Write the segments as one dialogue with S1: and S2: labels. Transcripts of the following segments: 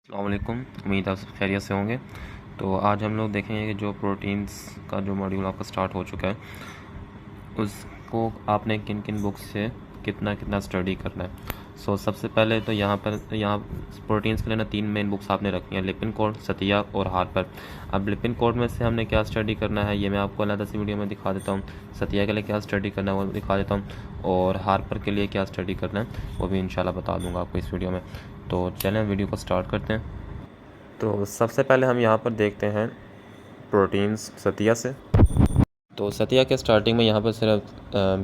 S1: अस्सलाम वालेकुम। उम्मीद आप सब खैरियत से होंगे। तो आज हम लोग देखेंगे कि जो प्रोटीन्स का जो मॉड्यूल आपका स्टार्ट हो चुका है उसको आपने किन किन बुक्स से कितना कितना स्टडी करना है। सबसे पहले तो यहाँ प्रोटीन्स के लिए ना 3 मेन बुक्स आपने रखी हैं, लिपिन-कोड, सतिया और हार्पर। अब लिपिन-कोड में से हमने क्या स्टडी करना है ये मैं आपको अलग से वीडियो में दिखा देता हूँ। सतिया के लिए क्या स्टडी करना है वो दिखा देता हूँ, और हार्पर के लिए क्या स्टडी करना है वो भी इंशाल्लाह बता दूँगा आपको इस वीडियो में। तो चलें वीडियो को स्टार्ट करते हैं। तो सबसे पहले हम यहाँ पर देखते हैं प्रोटीन्स सतिया से। तो सतिया के स्टार्टिंग में यहाँ पर सिर्फ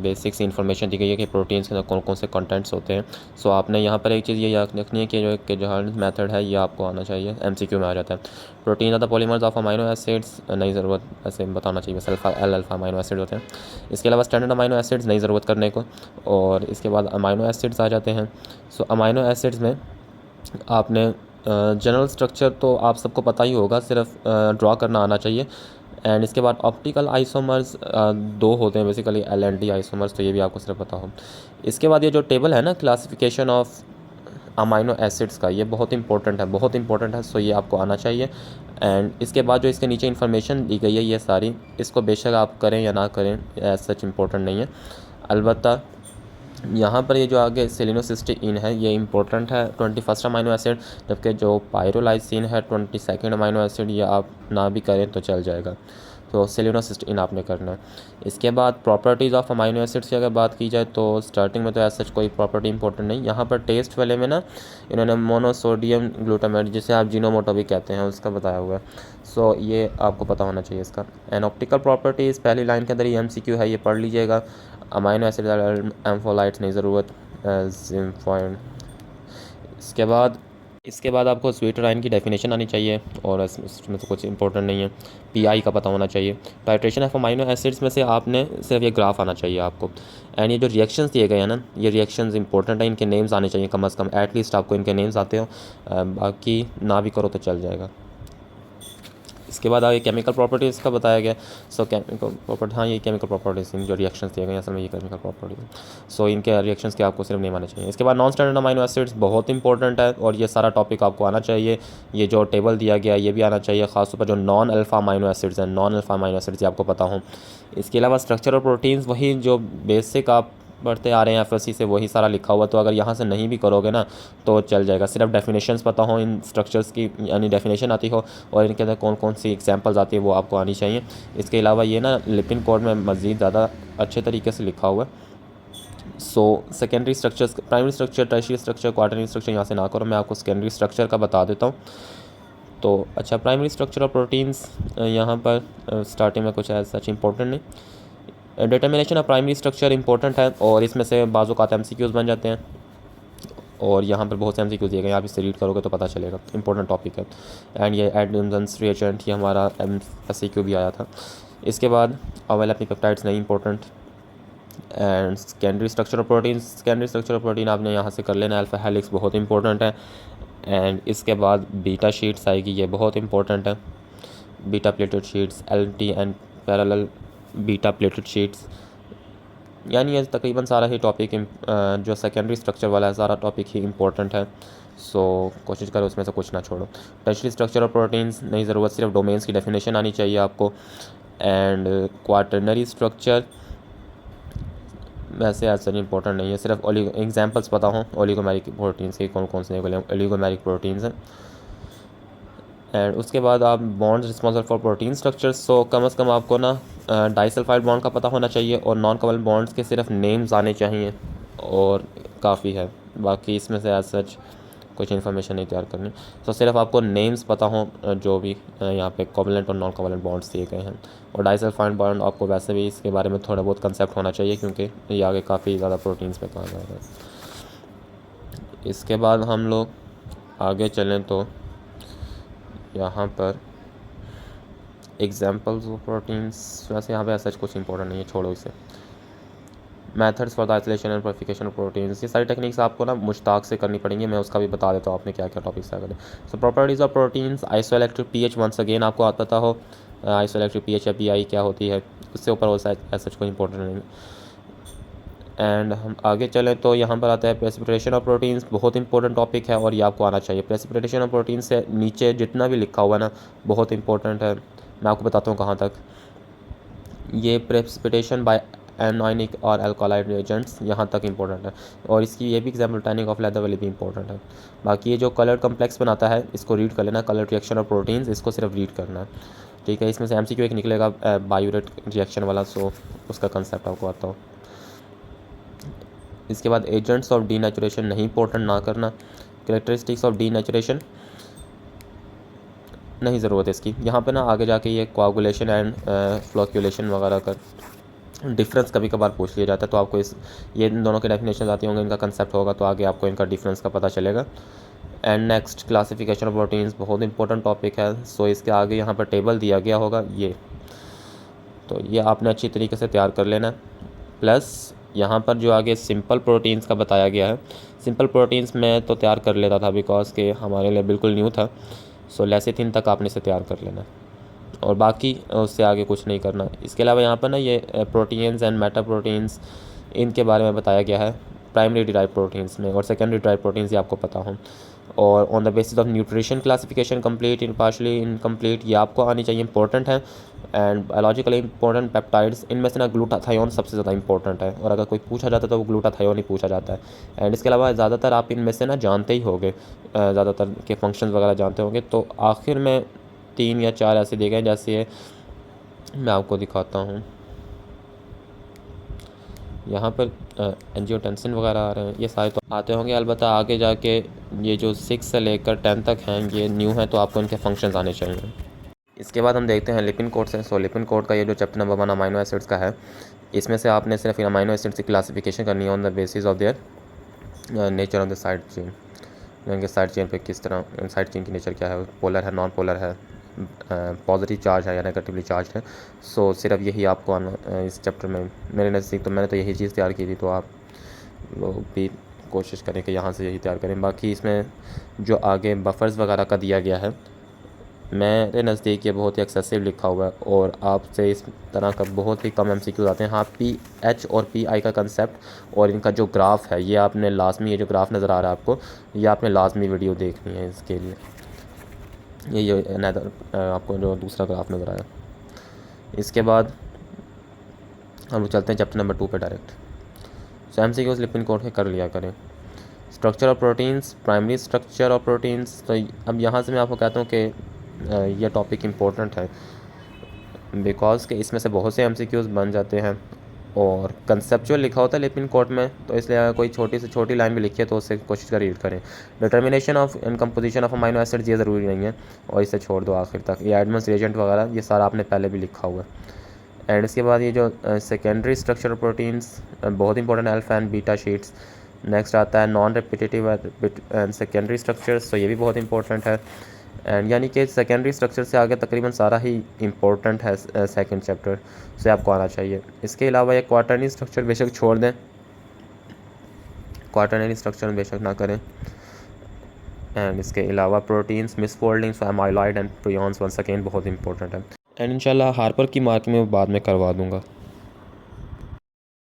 S1: बेसिक्स इन्फॉर्मेशन दी गई है कि प्रोटीन्स के अंदर कौन कौन से कंटेंट्स होते हैं। आपने यहाँ पर एक चीज़ ये याद रखनी है कि जो मेथड है ये आपको आना चाहिए, एमसीक्यू में आ जाता है। Protein are the polymers of amino acids, नई ज़रूरत ऐसे बताना चाहिए, बस एल अल्फा अमाइनो एसिड होते हैं। इसके अलावा स्टैंडर्ड अमाइनो एसिड्स, नई ज़रूरत करने को, और इसके बाद अमाइनो एसिड्स आ जाते हैं। अमाइनो एसिड्स में आपने जनरल स्ट्रक्चर तो आप सबको पता ही होगा, सिर्फ ड्रॉ करना आना चाहिए। एंड इसके बाद ऑप्टिकल आइसोमर्स 2 होते हैं basically, L and D isomers, तो ये भी आपको सिर्फ पता हो। इसके बाद ये जो टेबल है ना, क्लासिफिकेशन ऑफ अमाइनो एसिड्स का, ये बहुत इंपॉर्टेंट है, बहुत इंपॉर्टेंट है। ये आपको आना चाहिए। एंड इसके बाद जो इसके नीचे इन्फॉर्मेशन दी गई है ये सारी, इसको बेशक आप करें या ना करें, एज सच इम्पोर्टेंट नहीं है। अलबत्ता यहाँ पर ये जो आगे सेलिनोसिस्टीन है ये इंपॉर्टेंट है, 21 अमाइनो एसिड, जबकि जो पायरोलाइसिन है 22 अमाइनो एसिड, ये आप ना भी करें तो चल जाएगा। सेलिनोसिस्टीन आपने करना है। इसके बाद प्रॉपर्टीज़ ऑफ अमाइनो एसिड्स की अगर बात की जाए तो स्टार्टिंग में तो ऐसा कोई प्रॉपर्टी इंपॉर्टेंट नहीं। यहाँ पर टेस्ट वाले में ना इन्होंने मोनोसोडियम ग्लूटामेट, जिसे आप जिनोमोटो भी कहते हैं, उसका बताया हुआ है। ये आपको पता होना चाहिए इसका। एंड ऑप्टिकल प्रॉपर्टीज़ पहली लाइन के अंदर ही एमसीक्यू है, ये पढ़ लीजिएगा। अमाइनो एसिड एम्फोलाइट्स, नहीं ज़रूरत, जिम्फॉइन। इसके बाद आपको स्वीटराइन की डेफिनेशन आनी चाहिए, और इसमें तो कुछ इंपॉर्टेंट नहीं है। पीआई का पता होना चाहिए। टाइट्रेशन ऑफ अमाइनो एसिड्स में से आपने सिर्फ ये ग्राफ आना चाहिए आपको। एंड ये जो रिएक्शंस दिए गए हैं ना, ये रिएक्शंस इंपॉर्टेंट है, इनके नेम्स आने चाहिए कम से कम, एटलीस्ट आपको इनके नेम्स आते हो, बाकी ना भी करो तो चल जाएगा। इसके बाद आगे केमिकल प्रॉपर्टीज़ का बताया गया। केमिकल प्रॉपर्टी, हाँ ये केमिकल प्रॉपर्टीज़, इन जो रिएक्शंस दिए गए हैं असल में ये केमिकल प्रॉपर्टीज़। इनके रिएक्शंस के आपको सिर्फ नेम आने चाहिए। इसके बाद नॉन स्टैंडर्ड अमाइनो एसिड्स बहुत इंपॉर्टेंट है, और ये सारा टॉपिक आपको आना चाहिए। ये जो टेबल दिया गया ये भी आना चाहिए, खासतौर पर जो नॉन अल्फा अमाइनो एसिड्स हैं, नॉन अल्फा अमाइनो एसिड्स ये आपको पता हो। इसके अलावा स्ट्रक्चर और प्रोटीन्स, वही जो बेसिक आप पढ़ते आ रहे हैं एफएससी से, वही सारा लिखा हुआ, तो अगर यहाँ से नहीं भी करोगे ना तो चल जाएगा। सिर्फ डेफिनेशंस पता हो इन स्ट्रक्चर्स की, यानी डेफिनेशन आती हो, और इनके अंदर कौन कौन सी एग्जांपल्स आती है वो आपको आनी चाहिए। इसके अलावा ये ना लिपिन-कोड में मज़ीद ज़्यादा अच्छे तरीके से लिखा हुआ है। Secondary structures, primary structure, tertiary structure, quaternary structure यहाँ से ना करो, मैं आपको सेकेंडरी स्ट्रक्चर का बता देता हूँ। अच्छा, प्राइमरी स्ट्रक्चर ऑफ प्रोटीन्स यहाँ पर स्टार्टिंग में कुछ ऐसा सच इंपॉर्टेंट नहीं। Determination of primary structure important है, और इसमें से बाज़-औक़ात एमसीक्यूज़ बन जाते हैं, और यहाँ पर बहुत से एमसीक्यूज़ दिए गए हैं, आप इसे रीड करोगे तो पता चलेगा, इंपॉर्टेंट टॉपिक है। एंड ये एडम्स रिएजेंट, ये हमारा एमसीक्यू भी आया था। इसके बाद ओवरलैपिंग पेप्टाइड्स नहीं important. And secondary structure of protein, secondary structure of protein आपने यहाँ से कर लेना। अल्फा हेलिक्स बहुत इंपॉर्टेंट है। एंड इसके बाद बीटा शीट्स आएगी, ये बहुत इंपॉर्टेंट है। Beta pleated sheets, LT and parallel beta pleated sheets, यानी ये तकरीबन सारा ही टॉपिक जो सेकेंडरी स्ट्रक्चर वाला है सारा टॉपिक ही इंपॉर्टेंट है। कोशिश करो उसमें से कुछ ना छोड़ो। टर्शियरी स्ट्रक्चर ऑफ प्रोटीन्स, नहीं ज़रूरत, सिर्फ डोमेन्स की डेफिनेशन आनी चाहिए आपको। एंड क्वार्टरनरी स्ट्रक्चर वैसे ऐसा इंपॉर्टेंट नहीं है, सिर्फ एग्जांपल्स पता हो ओलिगोमेरिक प्रोटीन्स के, कौन कौन से ओलिगोमेरिक प्रोटीन्स हैं। एंड उसके बाद आप bonds responsible for protein structures, कम से कम आपको ना डाइसल्फाइड बॉन्ड का पता होना चाहिए, और नॉन कोवलेंट बॉन्ड्स के सिर्फ नेम्स आने चाहिए, और काफ़ी है। बाकी इसमें से एज सच कुछ इन्फॉर्मेशन नहीं तैयार करनी। सिर्फ आपको नेम्स पता हो जो भी यहाँ पे कोवलेंट और नॉन कोवलेंट बॉन्ड्स दिए गए हैं, और डाइसल्फाइड बॉन्ड आपको वैसे भी इसके बारे में थोड़ा बहुत कंसेप्ट होना चाहिए, क्योंकि ये आगे काफ़ी ज़्यादा प्रोटीन्स पे काम आएगा। इसके बाद हम लोग आगे चलें तो यहाँ पर एग्जांपल्स ऑफ प्रोटीन्स, वैसे यहाँ पे ऐसा कुछ इंपॉर्टेंट नहीं है, छोड़ो इसे। Methods for the isolation and purification of proteins, ये सारी टेक्निक्स आपको ना मुश्ताक से करनी पड़ेंगी, मैं उसका भी बता देता हूँ आपने क्या क्या टॉपिक्स आ गए। Properties of proteins, isoelectric pH, once again आपको आप पता हो आइसोइलेक्ट्रिक पीएच या पीआई क्या होती है, उससे ऊपर ऐसा कोई इंपॉर्टेंट नहीं है। एंड हम आगे चलें तो यहाँ पर आता है प्रेसिपिटेशन ऑफ प्रोटीन्स। बहुत इंपॉर्टेंट टॉपिक है और ये आपको आना चाहिए। प्रेसिपिटेशन ऑफ प्रोटीन से नीचे जितना भी लिखा हुआ है ना बहुत इंपॉर्टेंट है। मैं आपको बताता हूँ कहाँ तक। ये प्रेसिपिटेशन बाय एनायनिक और अल्कलाइड रिएजेंट्स यहाँ तक इंपॉर्टेंट है, और इसकी ये भी एग्जाम्पल टैनिंग ऑफ लेदर वाली भी इंपॉर्टेंट है। बाकी ये जो कलर कम्प्लेक्स बनाता है इसको रीड कर लेना, कलर रिएक्शन ऑफ प्रोटीन्स इसको सिर्फ रीड करना है, ठीक है। इसमें से MCQ एक निकलेगा बायोरेट रिएक्शन वाला, सो उसका कंसेप्ट आपको आता हो। इसके बाद एजेंट्स ऑफ डीनेचुरेशन नहीं इंपॉर्टेंट, ना करना। कैरेक्टरिस्टिक्स ऑफ डीनेचुरेशन नहीं ज़रूरत है इसकी। यहाँ पे ना आगे जाके ये कोआगुलेशन एंड फ्लोक्यूलेशन वगैरह का डिफरेंस कभी कभार पूछ लिया जाता है, तो आपको ये इन दोनों के डेफिनेशन आती होंगे, इनका कंसेप्ट होगा, तो आगे आपको इनका डिफरेंस का पता चलेगा। And next classification of proteins, बहुत इंपॉर्टेंट टॉपिक है। सो इसके आगे यहाँ पर टेबल दिया गया होगा ये, तो ये आपने अच्छी तरीके से तैयार कर लेना। प्लस यहाँ पर जो आगे सिंपल प्रोटीन्स का बताया गया है, सिंपल प्रोटीन्स मैं तो तैयार कर लेता था बिकॉज के हमारे लिए बिल्कुल न्यू था। सो लेसिथिन तक आपने इसे तैयार कर लेना और बाकी उससे आगे कुछ नहीं करना। इसके अलावा यहाँ पर ना ये प्रोटीन्स एंड मेटा प्रोटीन्स इनके बारे में बताया गया है प्राइमरी डिराइव प्रोटीन्स में, और सेकेंडरी डिराइव प्रोटीन्स ये आपको पता हो। और on the basis of nutrition classification complete in partially incomplete ये आपको आनी चाहिए, इंपॉर्टेंट है। एंड बायोलॉजिकली इंपॉर्टेंट पेप्टाइड्स, इनमें से ना ग्लूटाथायोन सबसे ज़्यादा इंपॉर्टेंट है, और अगर कोई पूछा जाता है तो वो ग्लूटाथायोन ही पूछा जाता है। एंड इसके अलावा ज़्यादातर आप इनमें से ना जानते ही होंगे, ज़्यादातर के फंक्शंस वगैरह जानते होंगे। तो आखिर में 3 या 4 ऐसे दिए गए, जैसे मैं आपको दिखाता हूँ। यहाँ पर एंजियोटेंसिन वगैरह आ रहे हैं, ये सारे तो आते होंगे। अलबत्ता आगे जाके ये जो 6 से लेकर 10 तक हैं ये न्यू हैं, तो आपको इनके फंक्शंस आने चाहिए। इसके बाद हम देखते हैं लिपिन कोड से। सो लिपिन कोड का ये जो चैप्टर नंबर 1 अमाइनो एसिड्स का है, इसमें से आपने सिर्फ अमाइनो एसिड्स की क्लासिफिकेशन करनी है on the basis of their nature of the side chain, यानी कि साइड चेन पे किस तरह, साइड चेन की नेचर क्या है, पोलर है, नॉन पोलर है, पॉजिटिव चार्ज है या नेगेटिवली चार्ज है। सो सिर्फ यही आपको आना इस चैप्टर में। मेरे नज़दीक तो मैंने तो यही चीज़ तैयार की थी, तो आप लोग भी कोशिश करें कि यहाँ से यही तैयार करें। बाकी इसमें जो आगे बफर्स वगैरह का दिया गया है, मेरे नज़दीक ये बहुत ही एक्सेसिव लिखा हुआ है, और आपसे इस तरह का बहुत ही कम MCQ आते हैं। हाँ, PH और PI का कंसेप्ट और इनका जो ग्राफ है ये आपने लाजमी, ये जो ग्राफ नज़र आ रहा है आपको, ये आपने लाजमी वीडियो देखनी है इसके लिए। ये अनदर आपको जो दूसरा ग्राफ नज़र आया। इसके बाद हम लोग चलते हैं चैप्टर नंबर 2 पे डायरेक्ट। सो MCQ लिपिन कोड के कर लिया करें। Structure of proteins, primary structure of proteins. तो अब यहाँ से मैं आपको कहता हूँ कि यह टॉपिक इम्पोर्टेंट है बिकॉज के इसमें से बहुत से MCQs बन जाते हैं, और कंसेप्चुअल लिखा होता है लिपिन कोड में, तो इसलिए अगर कोई छोटी से छोटी लाइन भी लिखी है तो उससे कोशिश कर रीड करें। Determination of and composition of amino acids ये ज़रूरी नहीं है, और इसे छोड़ दो आखिर तक। ये एडवांस रिएजेंट वगैरह ये सारा आपने पहले भी लिखा हुआ है। एंड इसके बाद ये जो सेकेंडरी स्ट्रक्चर ऑफ प्रोटीन्स बहुत इंपॉर्टेंट है, alpha and beta sheets. Next आता है non repetitive and secondary structures, तो ये भी बहुत इंपॉर्टेंट है। एंड यानी कि सेकेंडरी स्ट्रक्चर से आगे तकरीबन सारा ही इंपॉर्टेंट है सेकंड चैप्टर से आपको आना चाहिए। इसके अलावा ये क्वार्टरनरी स्ट्रक्चर बेशक छोड़ दें, क्वार्टरनरी स्ट्रक्चर बेशक ना करें। एंड इसके अलावा proteins, misfoldings, amyloid and prions once again बहुत इंपॉर्टेंट है। एंड इंशाल्लाह हार्पर की मार्क में बाद में करवा दूँगा।